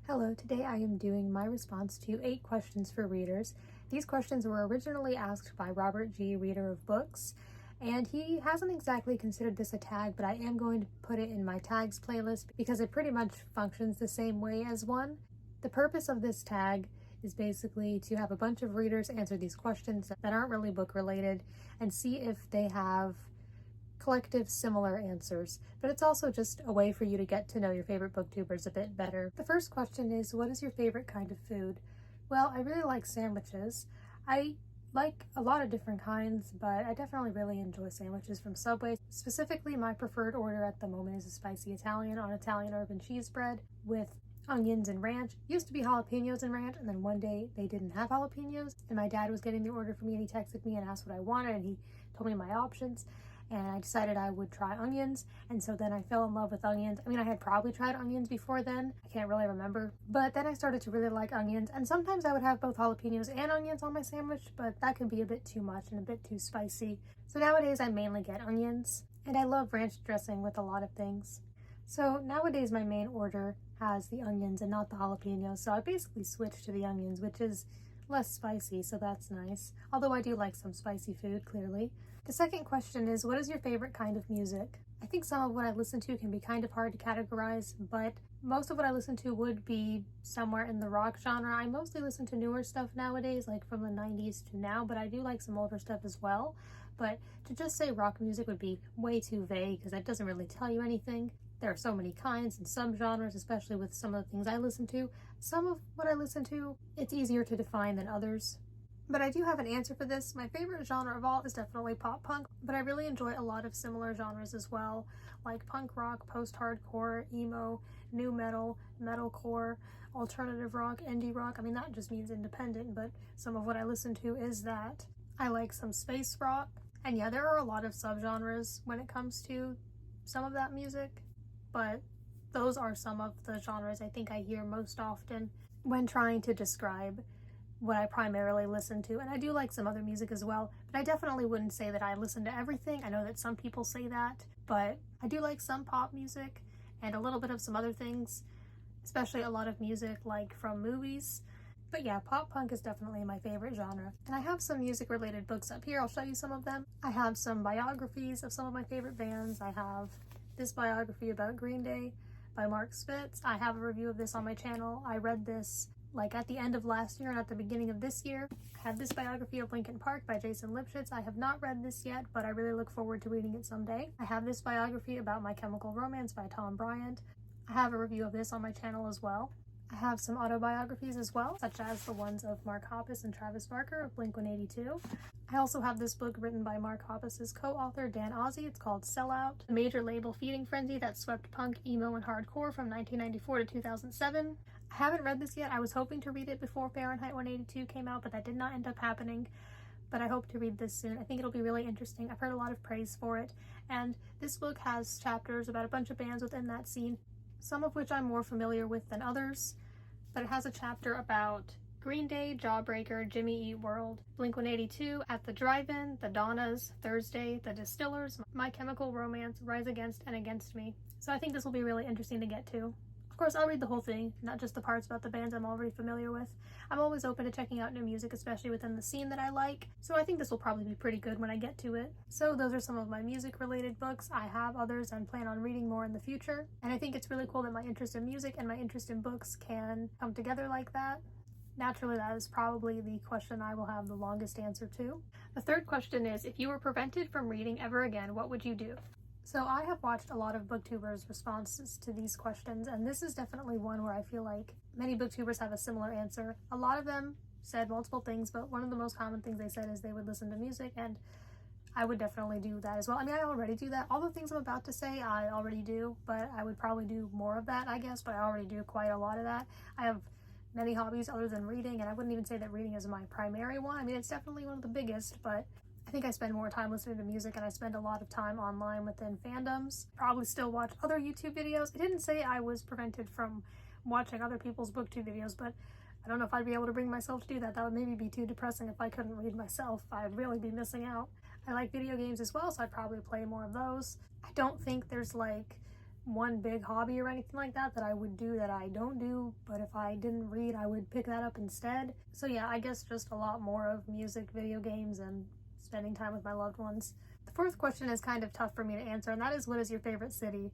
Hello, today I am doing my response to 8 questions for readers. These questions were originally asked by Robert G., reader of books, and he hasn't exactly considered this a tag, but I am going to put it in my tags playlist because it pretty much functions the same way as one. The purpose of this tag is basically to have a bunch of readers answer these questions that aren't really book related and see if they have collective similar answers, but it's also just a way for you to get to know your favorite booktubers a bit better. The first question is, what is your favorite kind of food? Well, I really like sandwiches. I like a lot of different kinds, but I definitely really enjoy sandwiches from Subway. Specifically, my preferred order at the moment is a spicy Italian on Italian urban cheese bread with onions and ranch. It used to be jalapenos and ranch, and then one day they didn't have jalapenos, and my dad was getting the order for me, and he texted me and asked what I wanted, and he told me my options. And I decided I would try onions, and so then I fell in love with onions. I mean, I had probably tried onions before then, I can't really remember, but then I started to really like onions, and sometimes I would have both jalapenos and onions on my sandwich, but that could be a bit too much and a bit too spicy. So nowadays I mainly get onions, and I love ranch dressing with a lot of things. So nowadays my main order has the onions and not the jalapenos, so I basically switched to the onions, which is less spicy, so that's nice. Although I do like some spicy food, clearly. The second question is, what is your favorite kind of music? I think some of what I listen to can be kind of hard to categorize, but most of what I listen to would be somewhere in the rock genre. I mostly listen to newer stuff nowadays, like from the 90s to now, but I do like some older stuff as well. But to just say rock music would be way too vague because that doesn't really tell you anything. There are so many kinds and subgenres, especially with some of the things I listen to. Some of what I listen to, it's easier to define than others. But I do have an answer for this. My favorite genre of all is definitely pop punk, but I really enjoy a lot of similar genres as well, like punk rock, post-hardcore, emo, new metal, metalcore, alternative rock, indie rock. I mean, that just means independent, but some of what I listen to is that. I like some space rock, and yeah, there are a lot of subgenres when it comes to some of that music, but those are some of the genres I think I hear most often when trying to describe what I primarily listen to. And I do like some other music as well, but I definitely wouldn't say that I listen to everything. I know that some people say that, but I do like some pop music and a little bit of some other things, especially a lot of music like from movies. But yeah, pop punk is definitely my favorite genre. And I have some music related books up here. I'll show you some of them. I have some biographies of some of my favorite bands. I have this biography about Green Day by Mark Spitz. I have a review of this on my channel. I read this like at the end of last year and at the beginning of this year. I have this biography of Linkin Park by Jason Lipschitz. I have not read this yet, but I really look forward to reading it someday. I have this biography about My Chemical Romance by Tom Bryant. I have a review of this on my channel as well. I have some autobiographies as well, such as the ones of Mark Hoppus and Travis Barker of Blink-182. I also have this book written by Mark Hoppus's co-author Dan Ozzie. It's called Sellout, the major label feeding frenzy that swept punk, emo, and hardcore from 1994 to 2007. I haven't read this yet. I was hoping to read it before Fahrenheit 182 came out, but that did not end up happening. But I hope to read this soon. I think it'll be really interesting. I've heard a lot of praise for it, and this book has chapters about a bunch of bands within that scene, some of which I'm more familiar with than others, but it has a chapter about Green Day, Jawbreaker, Jimmy Eat World, Blink-182, At the Drive-In, The Donnas, Thursday, The Distillers, My Chemical Romance, Rise Against, and Against Me. So I think this will be really interesting to get to. Of course, I'll read the whole thing, not just the parts about the bands I'm already familiar with. I'm always open to checking out new music, especially within the scene that I like, so I think this will probably be pretty good when I get to it. So those are some of my music-related books. I have others and plan on reading more in the future, and I think it's really cool that my interest in music and my interest in books can come together like that. Naturally, that is probably the question I will have the longest answer to. The third question is, if you were prevented from reading ever again, what would you do? So I have watched a lot of booktubers' responses to these questions, and this is definitely one where I feel like many booktubers have a similar answer. A lot of them said multiple things, but one of the most common things they said is they would listen to music, and I would definitely do that as well. I mean, I already do that. All the things I'm about to say, I already do, but I would probably do more of that, I guess, but I already do quite a lot of that. I have many hobbies other than reading, and I wouldn't even say that reading is my primary one. I mean, it's definitely one of the biggest, but I think I spend more time listening to music, and I spend a lot of time online within fandoms. Probably still watch other YouTube videos. I didn't say I was prevented from watching other people's booktube videos, but I don't know if I'd be able to bring myself to do that. That would maybe be too depressing if I couldn't read myself. I'd really be missing out. I like video games as well, so I'd probably play more of those. I don't think there's like one big hobby or anything like that that I would do that I don't do, but if I didn't read, I would pick that up instead. So yeah, I guess just a lot more of music, video games, and spending time with my loved ones. The fourth question is kind of tough for me to answer, and that is, what is your favorite city?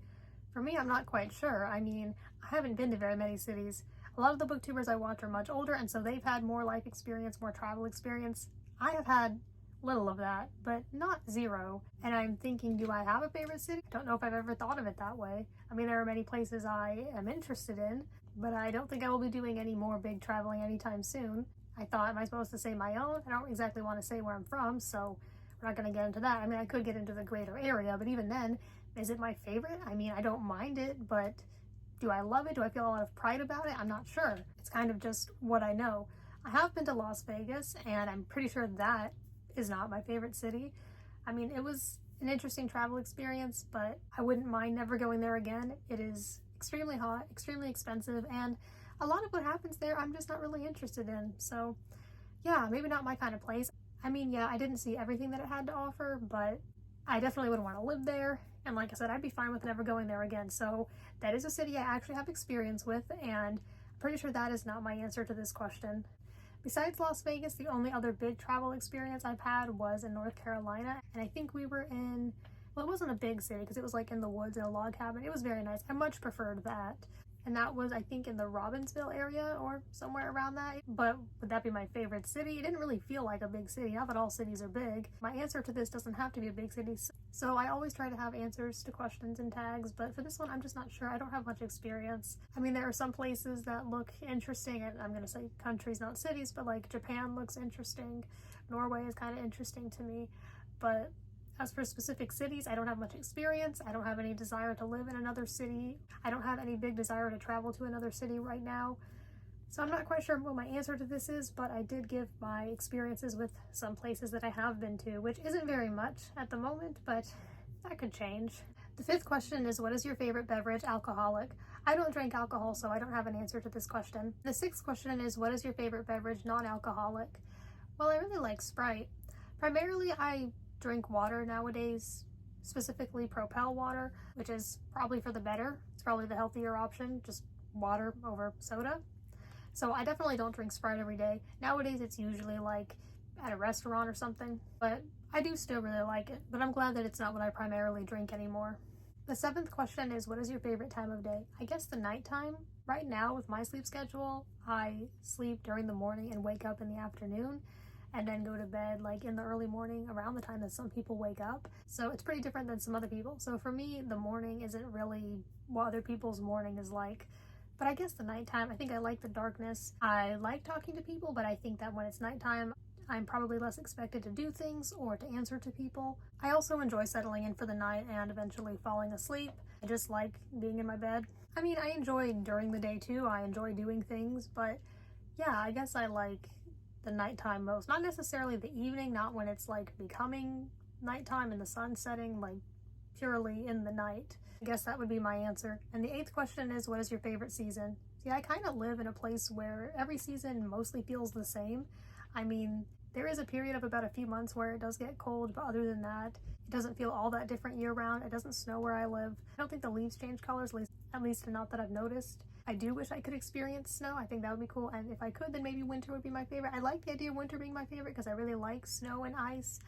For me, I'm not quite sure. I mean, I haven't been to very many cities. A lot of the booktubers I watch are much older, and so they've had more life experience, more travel experience. I have had little of that, but not zero. And I'm thinking, do I have a favorite city? I don't know if I've ever thought of it that way. I mean, there are many places I am interested in, but I don't think I will be doing any more big traveling anytime soon. I thought, am I supposed to say my own? I don't exactly want to say where I'm from, so we're not going to get into that. I mean, I could get into the greater area, but even then, is it my favorite? I mean, I don't mind it, but do I love it? Do I feel a lot of pride about it? I'm not sure. It's kind of just what I know. I have been to Las Vegas, and I'm pretty sure that is not my favorite city. I mean, it was an interesting travel experience, but I wouldn't mind never going there again. It is extremely hot, extremely expensive, and a lot of what happens there I'm just not really interested in. So yeah, maybe not my kind of place. I mean, yeah, I didn't see everything that it had to offer, but I definitely wouldn't want to live there. And like I said, I'd be fine with never going there again. So that is a city I actually have experience with, and I'm pretty sure that is not my answer to this question. Besides Las Vegas, the only other big travel experience I've had was in North Carolina, and I think we were in, well, it wasn't a big city because it was like in the woods in a log cabin. It was very nice. I much preferred that. And that was, I think, in the Robbinsville area or somewhere around that. But would that be my favorite city? It didn't really feel like a big city. Not that all cities are big. My answer to this doesn't have to be a big city. So I always try to have answers to questions and tags, but for this one, I'm just not sure. I don't have much experience. I mean, there are some places that look interesting, and I'm going to say countries, not cities, but like Japan looks interesting. Norway is kind of interesting to me. But as for specific cities, I don't have much experience. I don't have any desire to live in another city. I don't have any big desire to travel to another city right now. So I'm not quite sure what my answer to this is, but I did give my experiences with some places that I have been to, which isn't very much at the moment, but that could change. The fifth question is, what is your favorite beverage, alcoholic? I don't drink alcohol, so I don't have an answer to this question. The sixth question is, what is your favorite beverage, non-alcoholic? Well, I really like Sprite. Primarily, I drink water nowadays, specifically Propel water, which is probably for the better. It's probably the healthier option, just water over soda. So I definitely don't drink Sprite every day. Nowadays it's usually like at a restaurant or something, but I do still really like it. But I'm glad that it's not what I primarily drink anymore. The seventh question is, what is your favorite time of day? I guess the nighttime. Right now with my sleep schedule, I sleep during the morning and wake up in the afternoon, and then go to bed like in the early morning around the time that some people wake up. So it's pretty different than some other people. So for me, the morning isn't really what other people's morning is like. But I guess the nighttime, I think I like the darkness. I like talking to people, but I think that when it's nighttime, I'm probably less expected to do things or to answer to people. I also enjoy settling in for the night and eventually falling asleep. I just like being in my bed. I mean, I enjoy during the day too. I enjoy doing things, but yeah, I guess I like the nighttime most. Not necessarily the evening, not when it's like becoming nighttime and the sun setting, like purely in the night. I guess that would be my answer. And the eighth question is, what is your favorite season? See, I kind of live in a place where every season mostly feels the same. I mean, there is a period of about a few months where it does get cold, but other than that, it doesn't feel all that different year round. It doesn't snow where I live. I don't think the leaves change colors, at least not that I've noticed. I do wish I could experience snow. I think that would be cool. And if I could, then maybe winter would be my favorite. I like the idea of winter being my favorite because I really like snow and ice,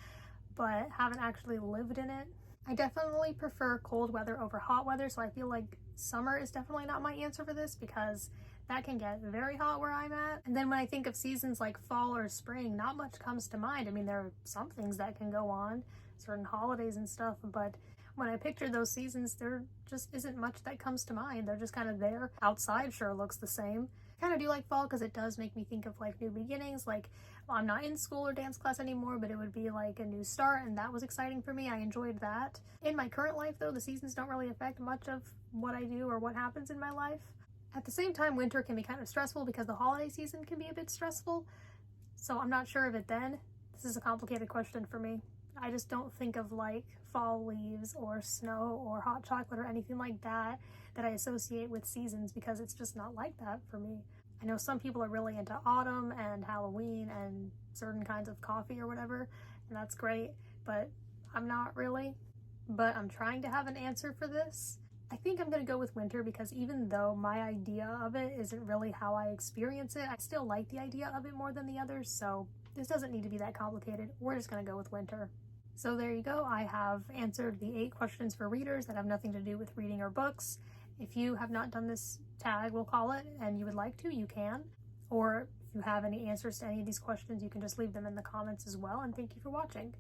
but haven't actually lived in it. I definitely prefer cold weather over hot weather, so I feel like summer is definitely not my answer for this because that can get very hot where I'm at. And then when I think of seasons like fall or spring, not much comes to mind. I mean, there are some things that can go on, certain holidays and stuff, but when I picture those seasons, there just isn't much that comes to mind. They're just kind of there. Outside sure looks the same. I kind of do like fall because it does make me think of like new beginnings. Like, well, I'm not in school or dance class anymore, but it would be like a new start, and that was exciting for me. I enjoyed that. In my current life though, the seasons don't really affect much of what I do or what happens in my life. At the same time, winter can be kind of stressful because the holiday season can be a bit stressful. So I'm not sure of it then. This is a complicated question for me. I just don't think of like fall leaves or snow or hot chocolate or anything like that that I associate with seasons because it's just not like that for me. I know some people are really into autumn and Halloween and certain kinds of coffee or whatever, and that's great, but I'm not really. But I'm trying to have an answer for this. I think I'm going to go with winter because even though my idea of it isn't really how I experience it, I still like the idea of it more than the others, so this doesn't need to be that complicated. We're just going to go with winter. So there you go. I have answered the 8 questions for readers that have nothing to do with reading or books. If you have not done this tag, we'll call it, and you would like to, you can. Or if you have any answers to any of these questions, you can just leave them in the comments as well, and thank you for watching.